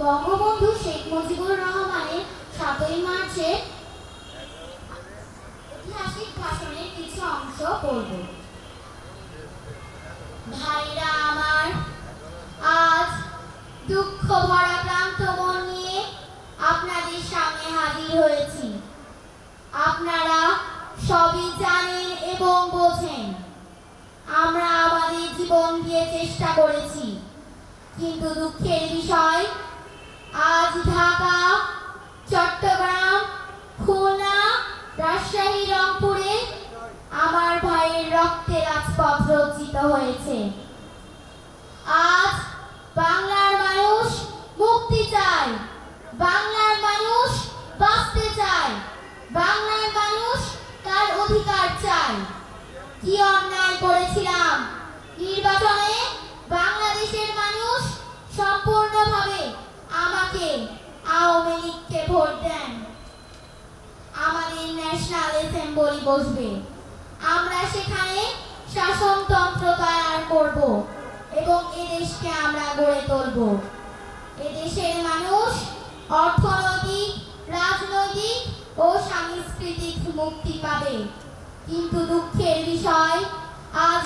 বঙ্গবন্ধু শেখ মুজিবুর রহমানের ৭ই মার্চের ঐতিহাসিক ভাষণের কিছু অংশ পড়ব। ভাইরা আমার, আজ দুঃখ ভরা ক্লান্ত মন নিয়ে আপনাদের সামনে হাজির হয়েছি। আপনারা সবই জানেন এবং বোঝেন। আমরা আমাদের জীবন দিয়ে চেষ্টা করেছি, কিন্তু দুঃখের বিষয়, আজ ঢাকা, চট্টগ্রাম, খুলনা, রাজশাহী, রংপুরে আমার ভাইয়ের রক্তে রাজপথ রচিত হয়েছে। আজ বাংলার মানুষ মুক্তি চায়, বাংলার মানুষ বাঁচতে চায়, বাংলার মানুষ তার অধিকার চায়। কি অন্যায় করেছিলাম? নির্বাচনে বাংলাদেশের মানুষ সম্পূর্ণভাবে আমাকে, আওয়ামী লীগকে ভোট দেন। আমাদের ন্যাশনাল অ্যাসেম্বলি বসবে, আমরা সেখানে শাসনতন্ত্র তৈরি করব এবং এদেশকে আমরা গড়ে তুলব। এদেশের মানুষ অর্থনৈতিক, রাজনৈতিক ও সাংস্কৃতিক মুক্তি পাবে। কিন্তু দুঃখের বিষয়, আজ